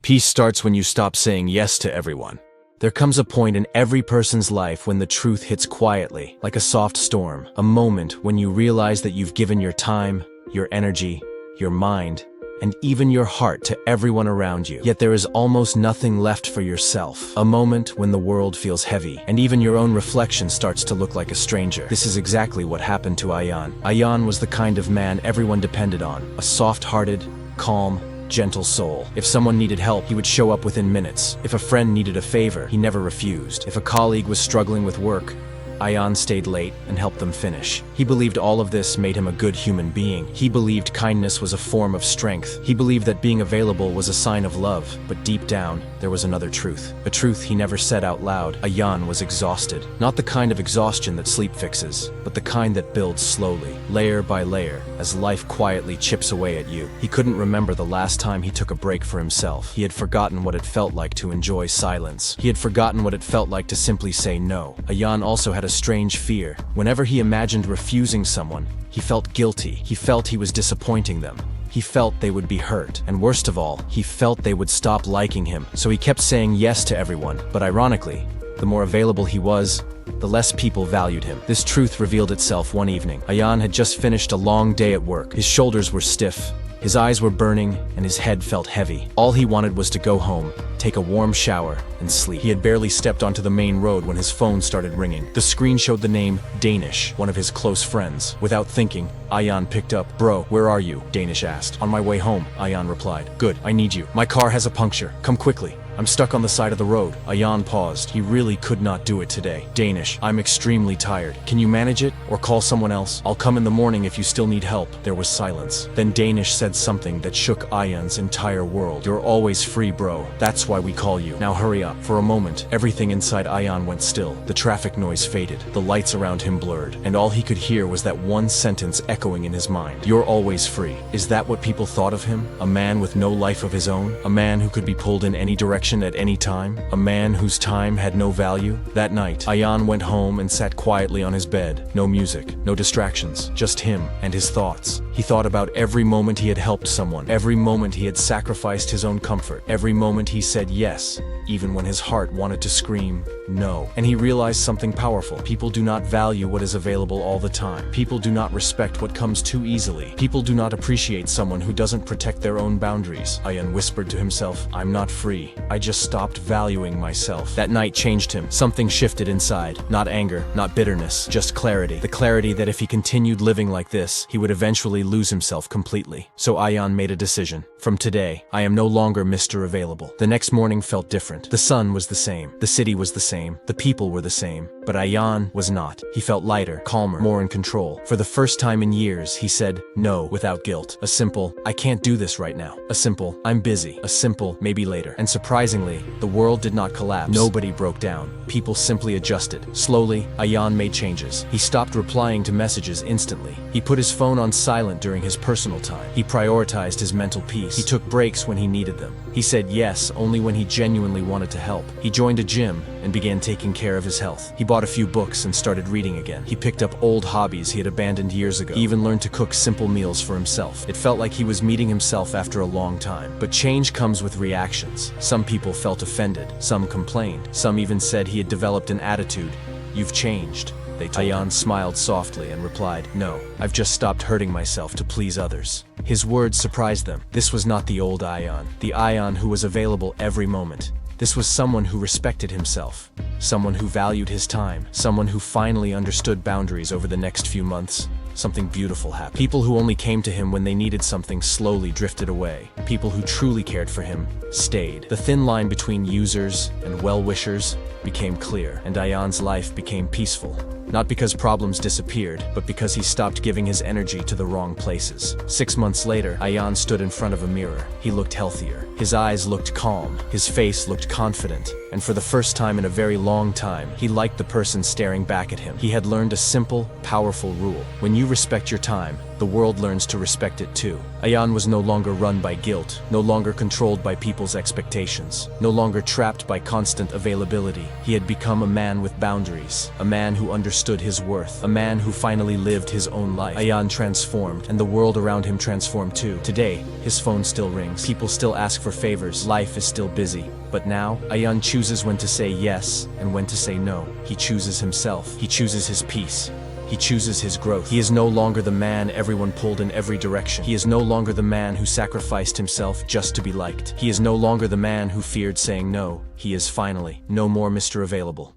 Peace starts when you stop saying yes to everyone. There comes a point in every person's life when the truth hits quietly, like a soft storm. A moment when you realize that you've given your time, your energy, your mind, and even your heart to everyone around you. Yet there is almost nothing left for yourself. A moment when the world feels heavy, and even your own reflection starts to look like a stranger. This is exactly what happened to Ayan. Ayan was the kind of man everyone depended on, a soft-hearted, calm, gentle soul. If someone needed help, he would show up within minutes. If a friend needed a favor, he never refused. If a colleague was struggling with work, Ayan stayed late and helped them finish. He believed all of this made him a good human being. He believed kindness was a form of strength. He believed that being available was a sign of love. But deep down, there was another truth. A truth he never said out loud. Ayan was exhausted. Not the kind of exhaustion that sleep fixes, but the kind that builds slowly, layer by layer, as life quietly chips away at you. He couldn't remember the last time he took a break for himself. He had forgotten what it felt like to enjoy silence. He had forgotten what it felt like to simply say no. Ayan also had a strange fear. Whenever he imagined refusing someone, he felt guilty. He felt he was disappointing them. He felt they would be hurt. And worst of all, he felt they would stop liking him. So he kept saying yes to everyone. But ironically, the more available he was, the less people valued him. This truth revealed itself one evening. Ayan had just finished a long day at work. His shoulders were stiff, his eyes were burning, and his head felt heavy. All he wanted was to go home, take a warm shower, and sleep. He had barely stepped onto the main road when his phone started ringing. The screen showed the name Danish, one of his close friends. Without thinking, Ayan picked up. "Bro, where are you?" Danish asked. "On my way home," Ayan replied. "Good, I need you. My car has a puncture. Come quickly. I'm stuck on the side of the road." Ayan paused. He really could not do it today. "Danish, I'm extremely tired. Can you manage it? Or call someone else? I'll come in the morning if you still need help." There was silence. Then Danish said something that shook Ayan's entire world. "You're always free, bro. That's why we call you. Now hurry up." For a moment, everything inside Ayan went still. The traffic noise faded. The lights around him blurred. And all he could hear was that one sentence echoing in his mind. "You're always free." Is that what people thought of him? A man with no life of his own? A man who could be pulled in any direction at any time? A man whose time had no value? That night, Ayan went home and sat quietly on his bed. No music, no distractions, just him and his thoughts. He thought about every moment he had helped someone, every moment he had sacrificed his own comfort, every moment he said yes, even when his heart wanted to scream no. And he realized something powerful. People do not value what is available all the time. People do not respect what comes too easily. People do not appreciate someone who doesn't protect their own boundaries. Ayan whispered to himself, "I'm not free. I just stopped valuing myself." That night changed him. Something shifted inside. Not anger, not bitterness, just clarity. The clarity that if he continued living like this, he would eventually lose himself completely. So Ayan made a decision. From today, I am no longer Mr. Available. The next morning felt different. The sun was the same. The city was the same. The people were the same. But Ayan was not. He felt lighter, calmer, more in control. For the first time in years, he said no without guilt. A simple, "I can't do this right now." A simple, "I'm busy." A simple, "maybe later." And surprisingly, the world did not collapse. Nobody broke down. People simply adjusted. Slowly, Ayan made changes. He stopped replying to messages instantly. He put his phone on silent during his personal time. He prioritized his mental peace. He took breaks when he needed them. He said yes only when he genuinely wanted to help. He joined a gym and began taking care of his health. He bought a few books and started reading again. He picked up old hobbies he had abandoned years ago. He even learned to cook simple meals for himself. It felt like he was meeting himself after a long time. But change comes with reactions. Some people felt offended. Some complained. Some even said he had developed an attitude. "You've changed," they told him. Ayan smiled softly and replied, "No, I've just stopped hurting myself to please others." His words surprised them. This was not the old Ayan, the Ayan who was available every moment. This was someone who respected himself, someone who valued his time, someone who finally understood boundaries. Over the next few months, something beautiful happened. People who only came to him when they needed something slowly drifted away. People who truly cared for him stayed. The thin line between users and well-wishers became clear, and Ayan's life became peaceful. Not because problems disappeared, but because he stopped giving his energy to the wrong places. 6 months later, Ayan stood in front of a mirror. He looked healthier. His eyes looked calm. His face looked confident. And for the first time in a very long time, he liked the person staring back at him. He had learned a simple, powerful rule. When you respect your time, the the world learns to respect it too. Ayan was no longer run by guilt, no longer controlled by people's expectations, no longer trapped by constant availability. He had become a man with boundaries, a man who understood his worth, a man who finally lived his own life. Ayan transformed, and the world around him transformed too. Today, his phone still rings, people still ask for favors, life is still busy. But now, Ayan chooses when to say yes and when to say no. He chooses himself. He chooses his peace. He chooses his growth. He is no longer the man everyone pulled in every direction. He is no longer the man who sacrificed himself just to be liked. He is no longer the man who feared saying no. He is finally no more Mr. Available.